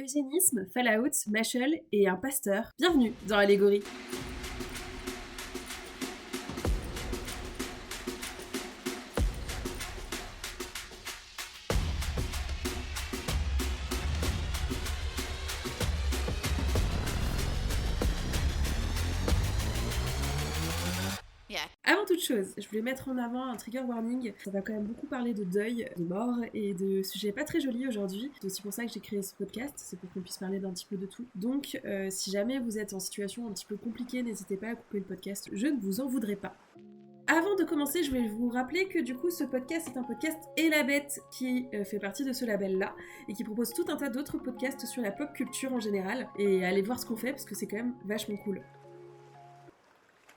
eugénisme, Fallout, Mashal et un pasteur. Bienvenue dans Allégorie. Avant toute chose, je voulais mettre en avant un trigger warning. Ça va quand même beaucoup parler de deuil, de mort et de sujets pas très jolis aujourd'hui. C'est aussi pour ça que j'ai créé ce podcast, c'est pour qu'on puisse parler d'un petit peu de tout. Donc, si jamais vous êtes en situation un petit peu compliquée, n'hésitez pas à couper le podcast, je ne vous en voudrais pas. Avant de commencer, je vais vous rappeler que du coup, ce podcast est un podcast Et la Bête qui fait partie de ce label-là et qui propose tout un tas d'autres podcasts sur la pop culture en général. Et allez voir ce qu'on fait parce que c'est quand même vachement cool.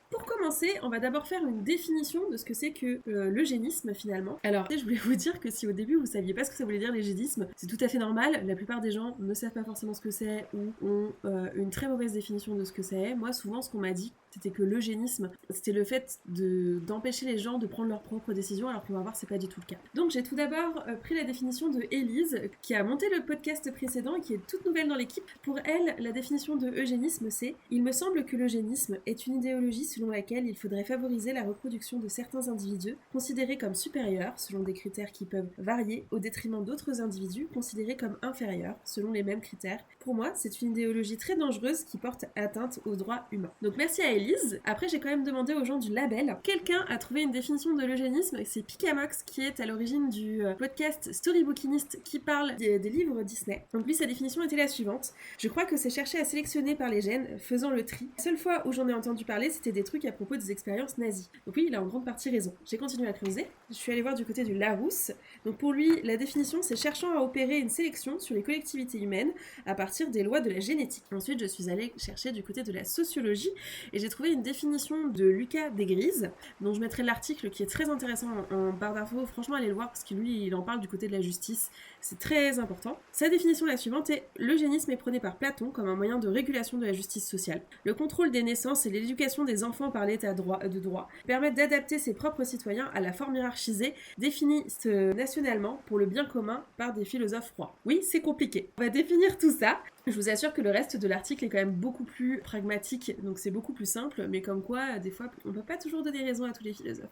Pour commencer, on va d'abord faire une définition de ce que c'est que l'eugénisme finalement. Alors, je voulais vous dire que si au début vous saviez pas ce que ça voulait dire l'eugénisme, c'est tout à fait normal. La plupart des gens ne savent pas forcément ce que c'est ou ont une très mauvaise définition de ce que c'est. Moi, souvent, ce qu'on m'a dit, c'était que l'eugénisme, c'était le fait d'empêcher les gens de prendre leurs propres décisions, alors qu'on va voir, c'est pas du tout le cas. Donc, j'ai tout d'abord pris la définition de Élise, qui a monté le podcast précédent et qui est toute nouvelle dans l'équipe. Pour elle, la définition de eugénisme, c'est « Il me semble que l'eugénisme est une idéologie selon laquelle il faudrait favoriser la reproduction de certains individus considérés comme supérieurs, selon des critères qui peuvent varier, au détriment d'autres individus considérés comme inférieurs, selon les mêmes critères. Pour moi, c'est une idéologie très dangereuse qui porte atteinte aux droits humains. » Donc merci à Élise. Après, j'ai quand même demandé aux gens du label. Quelqu'un a trouvé une définition de l'eugénisme, c'est Picamax qui est à l'origine du podcast Storybookinist qui parle des livres Disney. Donc lui, sa définition était la suivante. Je crois que c'est chercher à sélectionner par les gènes, faisant le tri. La seule fois où j'en ai entendu parler, c'était des trucs à propos des expériences nazies. Donc oui, il a en grande partie raison. J'ai continué à creuser. Je suis allée voir du côté du Larousse. Donc pour lui, la définition, c'est cherchant à opérer une sélection sur les collectivités humaines à partir des lois de la génétique. Ensuite, je suis allée chercher du côté de la sociologie et j'ai trouvé une définition de Lucas Desgrises, dont je mettrai l'article qui est très intéressant en barre d'infos. Franchement, allez le voir parce que lui, il en parle du côté de la justice. C'est très important. Sa définition la suivante est « L'eugénisme est prôné par Platon comme un moyen de régulation de la justice sociale. Le contrôle des naissances et l'éducation des enfants par l'état de droit permettent d'adapter ses propres citoyens à la forme hiérarchisée définie nationalement pour le bien commun par des philosophes rois. » Oui, c'est compliqué. On va définir tout ça. Je vous assure que le reste de l'article est quand même beaucoup plus pragmatique, donc c'est beaucoup plus simple, mais comme quoi, des fois, on peut pas toujours donner raison à tous les philosophes.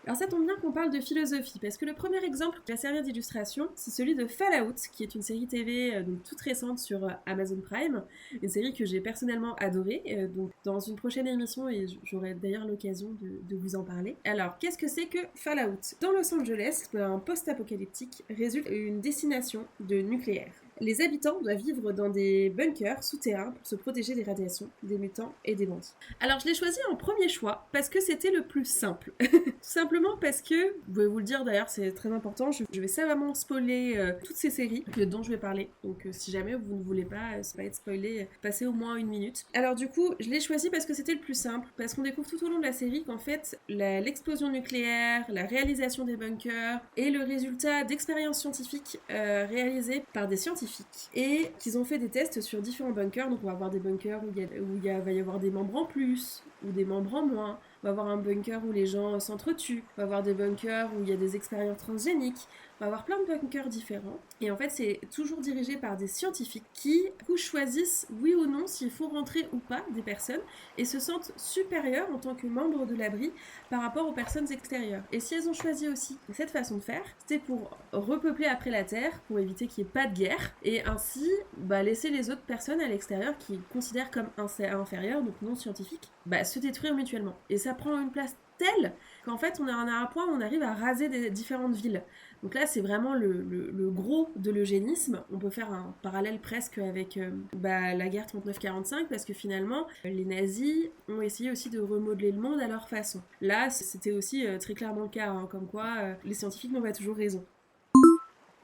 Alors ça tombe bien qu'on parle de philosophie, parce que le premier exemple qui va servir d'illustration, c'est celui de Fallout, qui est une série TV donc toute récente sur Amazon Prime, une série que j'ai personnellement adorée, donc dans une prochaine émission, et j'aurai d'ailleurs l'occasion de vous en parler. Alors, qu'est-ce que c'est que Fallout ? Dans Los Angeles, un post-apocalyptique résulte une destination de nucléaire. Les habitants doivent vivre dans des bunkers souterrains pour se protéger des radiations, des mutants et des bandits. Alors je l'ai choisi en premier choix parce que c'était le plus simple. Tout simplement parce que, vous pouvez vous le dire d'ailleurs, c'est très important, je vais savamment spoiler toutes ces séries dont je vais parler. Donc si jamais vous ne voulez pas être spoilé, passez au moins 1 minute. Alors du coup, je l'ai choisi parce que c'était le plus simple, parce qu'on découvre tout au long de la série qu'en fait, l'explosion nucléaire, la réalisation des bunkers est le résultat d'expériences scientifiques réalisées par des scientifiques et qu'ils ont fait des tests sur différents bunkers. Donc on va avoir des bunkers où va y avoir des membres en plus ou des membres en moins. On va avoir un bunker où les gens s'entretuent. On va avoir des bunkers où il y a des expériences transgéniques. On va avoir plein de bunkers différents. Et en fait, c'est toujours dirigé par des scientifiques qui, du coup, choisissent, oui ou non, s'il faut rentrer ou pas des personnes et se sentent supérieurs en tant que membres de l'abri par rapport aux personnes extérieures. Et si elles ont choisi aussi cette façon de faire, c'était pour repeupler après la Terre, pour éviter qu'il n'y ait pas de guerre, et ainsi laisser les autres personnes à l'extérieur qui considèrent comme inférieures, donc non scientifiques, se détruire mutuellement. Et ça prend une place telle qu'en fait on a un point où on arrive à raser des différentes villes. Donc là c'est vraiment le gros de l'eugénisme. On peut faire un parallèle presque avec la guerre 39-45 parce que finalement les nazis ont essayé aussi de remodeler le monde à leur façon. Là c'était aussi très clairement le cas, comme quoi les scientifiques n'ont pas toujours raison.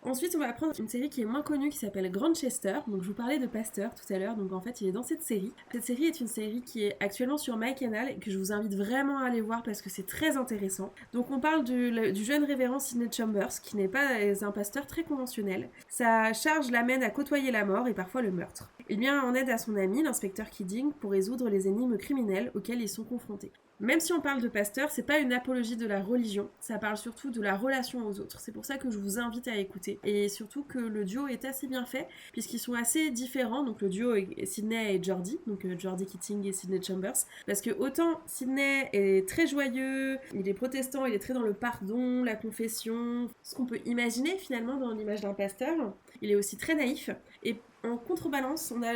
Ensuite, on va prendre une série qui est moins connue qui s'appelle Grantchester. Donc, je vous parlais de Pasteur tout à l'heure. Donc, en fait, il est dans cette série. Cette série est une série qui est actuellement sur MyCanal et que je vous invite vraiment à aller voir parce que c'est très intéressant. Donc, on parle du jeune révérend Sidney Chambers qui n'est pas un pasteur très conventionnel. Sa charge l'amène à côtoyer la mort et parfois le meurtre. Il vient en aide à son ami, l'inspecteur Kidding, pour résoudre les énigmes criminelles auxquelles ils sont confrontés. Même si on parle de pasteur, c'est pas une apologie de la religion, ça parle surtout de la relation aux autres. C'est pour ça que je vous invite à écouter. Et surtout que le duo est assez bien fait, puisqu'ils sont assez différents. Donc le duo est Sydney et Jordi, donc Jordi Keating et Sydney Chambers. Parce que autant Sydney est très joyeux, il est protestant, il est très dans le pardon, la confession, ce qu'on peut imaginer finalement dans l'image d'un pasteur. Il est aussi très naïf. Et en contrebalance, on a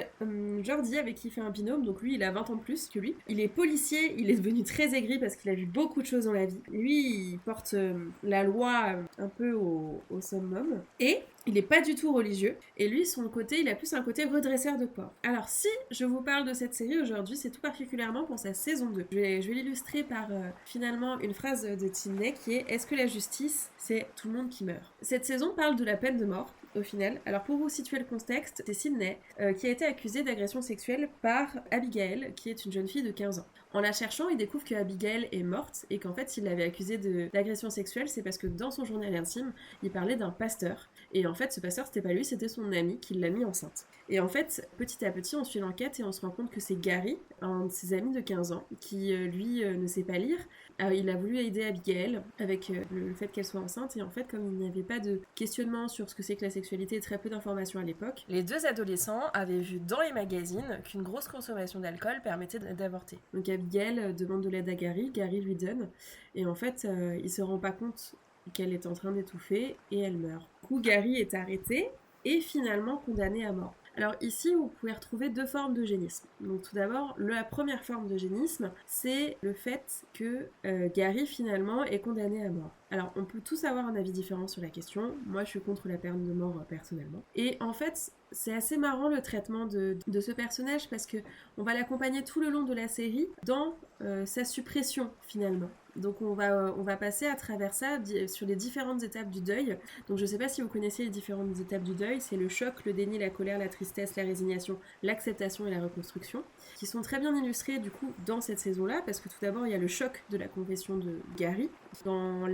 Jordi avec qui il fait un binôme, donc lui il a 20 ans de plus que lui. Il est policier, il est devenu très aigri parce qu'il a vu beaucoup de choses dans la vie. Lui, il porte la loi un peu au summum. Et il n'est pas du tout religieux. Et lui, son côté, il a plus un côté redresseur de corps. Alors si je vous parle de cette série aujourd'hui, c'est tout particulièrement pour sa saison 2. Je vais l'illustrer par finalement une phrase de Sydney qui est « Est-ce que la justice, c'est tout le monde qui meurt ?» Cette saison parle de la peine de mort au final. Alors pour vous situer le contexte, c'est Sydney qui a été accusée d'agression sexuelle par Abigail, qui est une jeune fille de 15 ans. En la cherchant, il découvre que Abigail est morte et qu'en fait, s'il l'avait accusée d'agression sexuelle, c'est parce que dans son journal intime, il parlait d'un pasteur. Et en fait, ce pasteur, c'était pas lui, c'était son ami qui l'a mis enceinte. Et en fait, petit à petit, on suit l'enquête et on se rend compte que c'est Gary, un de ses amis de 15 ans, qui lui ne sait pas lire. Il a voulu aider Abigail avec le fait qu'elle soit enceinte et en fait, comme il n'y avait pas de questionnement sur ce que c'est que la sexualité et très peu d'informations à l'époque, les deux adolescents avaient vu dans les magazines qu'une grosse consommation d'alcool permettait d'avorter. Donc Abigail demande de l'aide à Gary lui donne et en fait, il se rend pas compte qu'elle est en train d'étouffer et elle meurt. Du coup, Gary est arrêté et finalement condamné à mort. Alors ici, vous pouvez retrouver deux formes d'eugénisme. Donc tout d'abord, la première forme d'eugénisme, c'est le fait que Gary finalement est condamné à mort. Alors on peut tous avoir un avis différent sur la question. Moi, je suis contre la peine de mort personnellement. Et en fait, c'est assez marrant le traitement de ce personnage parce que on va l'accompagner tout le long de la série dans sa suppression finalement. Donc on va passer à travers ça sur les différentes étapes du deuil. Donc je sais pas si vous connaissez les différentes étapes du deuil, c'est le choc, le déni, la colère, la tristesse, la résignation, l'acceptation et la reconstruction, qui sont très bien illustrées du coup dans cette saison-là, parce que tout d'abord il y a le choc de la confession de Gary. Dans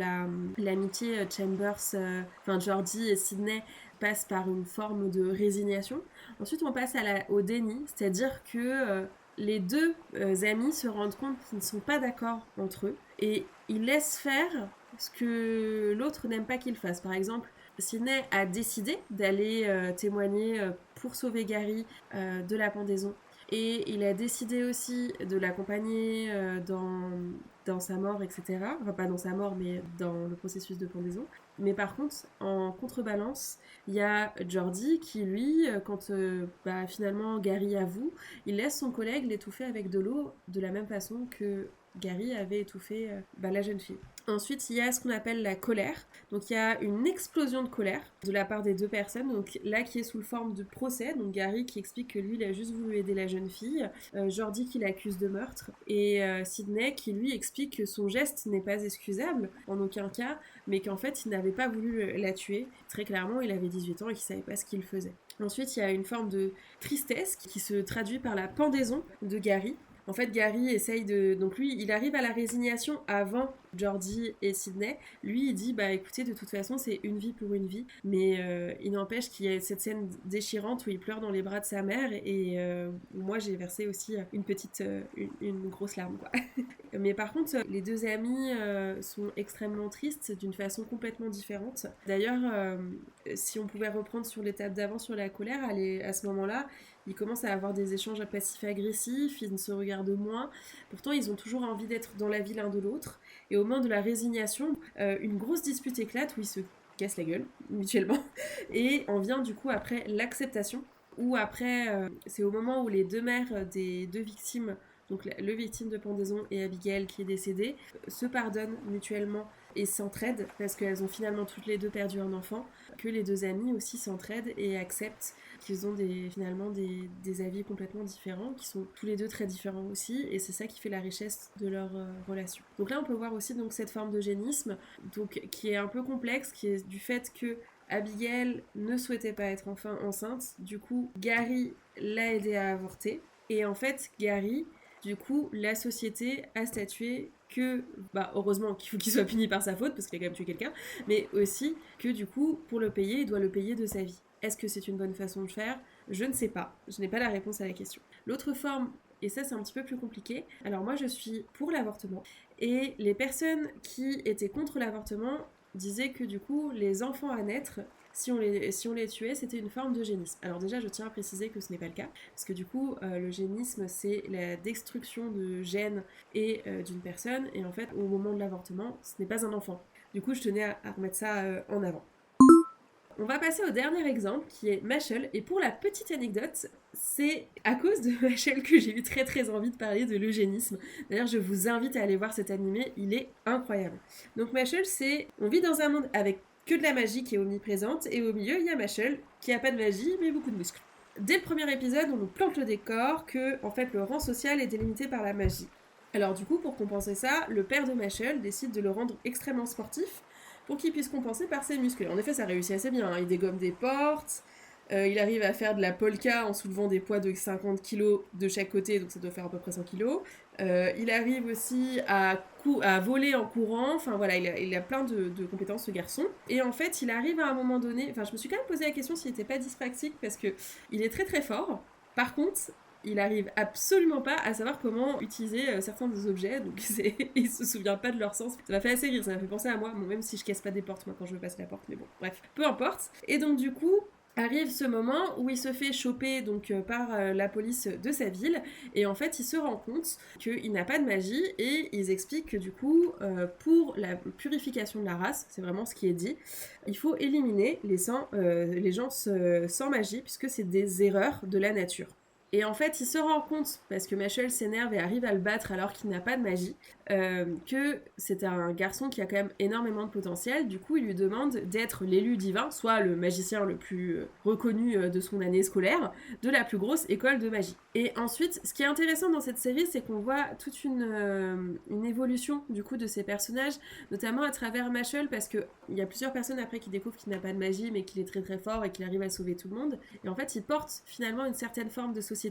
l'amitié Chambers, Jordi et Sydney passent par une forme de résignation. Ensuite on passe au déni, c'est-à-dire que les deux amis se rendent compte qu'ils ne sont pas d'accord entre eux et ils laissent faire ce que l'autre n'aime pas qu'il fasse. Par exemple, Sydney a décidé d'aller témoigner pour sauver Gary de la pendaison et il a décidé aussi de l'accompagner dans sa mort, etc. Enfin, pas dans sa mort, mais dans le processus de pendaison. Mais par contre, en contrebalance, il y a Jordi qui, lui, quand finalement Gary avoue, il laisse son collègue l'étouffer avec de l'eau de la même façon que Gary avait étouffé la jeune fille. Ensuite, il y a ce qu'on appelle la colère. Donc, il y a une explosion de colère de la part des deux personnes. Donc, là, qui est sous forme de procès. Donc, Gary qui explique que lui, il a juste voulu aider la jeune fille. Jordi qui l'accuse de meurtre. Et Sydney qui, lui, explique que son geste n'est pas excusable, en aucun cas, mais qu'en fait, il n'avait pas voulu la tuer. Très clairement, il avait 18 ans et qu'il savait pas ce qu'il faisait. Ensuite, il y a une forme de tristesse qui se traduit par la pendaison de Gary. En fait, Gary essaye de... Donc lui, il arrive à la résignation avant Jordi et Sydney. Lui, il dit, écoutez, de toute façon, c'est une vie pour une vie. Mais il n'empêche qu'il y a cette scène déchirante où il pleure dans les bras de sa mère. Et moi, j'ai versé aussi une grosse larme, quoi. Mais par contre, les deux amis sont extrêmement tristes d'une façon complètement différente. D'ailleurs, si on pouvait reprendre sur l'étape d'avant sur la colère, à ce moment-là, ils commencent à avoir des échanges passifs-agressifs, ils ne se regardent moins. Pourtant, ils ont toujours envie d'être dans la vie l'un de l'autre. Et au moment de la résignation, une grosse dispute éclate où ils se cassent la gueule, mutuellement. Et on vient du coup après l'acceptation, où après, c'est au moment où les deux mères des deux victimes, donc le victime de pendaison et Abigail qui est décédée, se pardonnent mutuellement et s'entraident parce qu'elles ont finalement toutes les deux perdu un enfant, que les deux amis aussi s'entraident et acceptent qu'ils ont finalement des avis complètement différents, qui sont tous les deux très différents aussi, et c'est ça qui fait la richesse de leur relation. Donc là on peut voir aussi donc cette forme d'eugénisme, donc qui est un peu complexe, qui est du fait que Abigail ne souhaitait pas être enfin enceinte, du coup Gary l'a aidé à avorter, et en fait Gary, du coup la société a statué que, heureusement qu'il faut qu'il soit puni par sa faute, parce qu'il a quand même tué quelqu'un, mais aussi que du coup, pour le payer, il doit le payer de sa vie. Est-ce que c'est une bonne façon de faire ? Je ne sais pas. Je n'ai pas la réponse à la question. L'autre forme et ça c'est un petit peu plus compliqué. Alors moi je suis pour l'avortement, et les personnes qui étaient contre l'avortement disaient que du coup les enfants à naître, si on les tuait, c'était une forme d'eugénisme. Alors déjà, je tiens à préciser que ce n'est pas le cas, parce que du coup, l'eugénisme, c'est la destruction de gènes et d'une personne, et en fait, au moment de l'avortement, ce n'est pas un enfant. Du coup, je tenais à remettre ça en avant. On va passer au dernier exemple, qui est Machel, et pour la petite anecdote, c'est à cause de Machel que j'ai eu très très envie de parler de l'eugénisme. D'ailleurs, je vous invite à aller voir cet animé, il est incroyable. Donc Machel, on vit dans un monde avec que de la magie qui est omniprésente, et au milieu, il y a Machel, qui a pas de magie, mais beaucoup de muscles. Dès le premier épisode, on nous plante le décor que, en fait, le rang social est délimité par la magie. Alors du coup, pour compenser ça, le père de Machel décide de le rendre extrêmement sportif, pour qu'il puisse compenser par ses muscles. En effet, ça réussit assez bien, hein. Il dégomme des portes, il arrive à faire de la polka en soulevant des poids de 50 kg de chaque côté, donc ça doit faire à peu près 100 kg. Il arrive aussi à voler en courant, enfin voilà, il a plein de compétences ce garçon. Et en fait, il arrive à un moment donné, enfin je me suis quand même posé la question s'il n'était pas dyspraxique, parce que il est très très fort. Par contre, il arrive absolument pas à savoir comment utiliser certains des objets, donc il se souvient pas de leur sens. Ça m'a fait assez rire, ça m'a fait penser à moi, bon, même si je casse pas des portes moi quand je veux passer la porte, mais bon, bref, peu importe. Et donc du coup, arrive ce moment où il se fait choper donc par la police de sa ville, et en fait il se rend compte qu'il n'a pas de magie, et ils expliquent que du coup pour la purification de la race, c'est vraiment ce qui est dit, il faut éliminer les gens sans magie, puisque c'est des erreurs de la nature. Et en fait, il se rend compte, parce que Machel s'énerve et arrive à le battre alors qu'il n'a pas de magie, que c'est un garçon qui a quand même énormément de potentiel. Du coup, il lui demande d'être l'élu divin, soit le magicien le plus reconnu de son année scolaire, de la plus grosse école de magie. Et ensuite, ce qui est intéressant dans cette série, c'est qu'on voit toute une évolution du coup de ces personnages, notamment à travers Machel, parce qu'il y a plusieurs personnes après qui découvrent qu'il n'a pas de magie, mais qu'il est très très fort et qu'il arrive à sauver tout le monde. Et en fait, il porte finalement une certaine forme de société,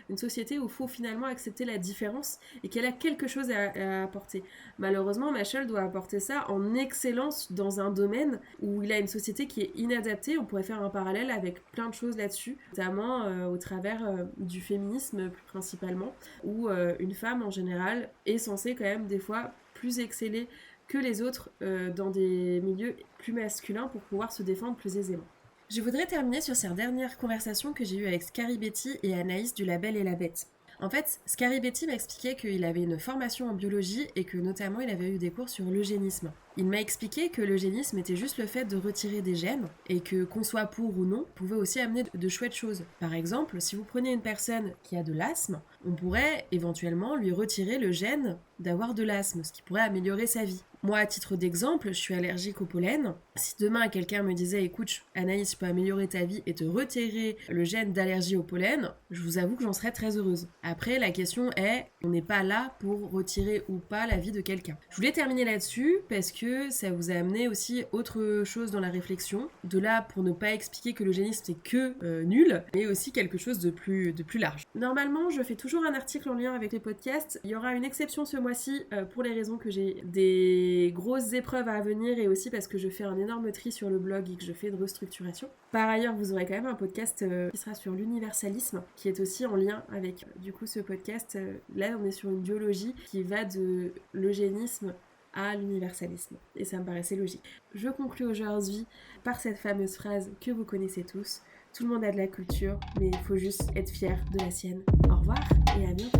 une société où il faut finalement accepter la différence et qu'elle a quelque chose à apporter. Malheureusement, Machel doit apporter ça en excellence dans un domaine où il a une société qui est inadaptée. On pourrait faire un parallèle avec plein de choses là-dessus, notamment au travers du féminisme plus principalement, où une femme en général est censée quand même des fois plus exceller que les autres dans des milieux plus masculins pour pouvoir se défendre plus aisément. Je voudrais terminer sur cette dernière conversation que j'ai eue avec Scary Betty et Anaïs du La Belle et la Bête. En fait, Scary Betty m'a expliqué qu'il avait une formation en biologie et que notamment il avait eu des cours sur l'eugénisme. Il m'a expliqué que l'eugénisme était juste le fait de retirer des gènes et que, qu'on soit pour ou non, pouvait aussi amener de chouettes choses. Par exemple, si vous prenez une personne qui a de l'asthme, on pourrait éventuellement lui retirer le gène d'avoir de l'asthme, ce qui pourrait améliorer sa vie. Moi, à titre d'exemple, je suis allergique au pollen. Si demain quelqu'un me disait « Écoute, Anaïs, je peux améliorer ta vie et te retirer le gène d'allergie au pollen », je vous avoue que j'en serais très heureuse. Après, la question est, on n'est pas là pour retirer ou pas la vie de quelqu'un. Je voulais terminer là-dessus parce que ça vous a amené aussi autre chose dans la réflexion. De là, pour ne pas expliquer que l'eugénisme c'est que nul, mais aussi quelque chose de plus large. Normalement, je fais toujours un article en lien avec les podcasts. Il y aura une exception ce mois-ci pour les raisons que j'ai des grosses épreuves à venir et aussi parce que je fais un énorme tri sur le blog et que je fais une restructuration. Par ailleurs, vous aurez quand même un podcast qui sera sur l'universalisme, qui est aussi en lien avec du coup ce podcast. Là, on est sur une biologie qui va de l'eugénisme à l'universalisme. Et ça me paraissait logique. Je conclue aujourd'hui par cette fameuse phrase que vous connaissez tous. Tout le monde a de la culture, mais il faut juste être fier de la sienne. Au revoir et à bientôt.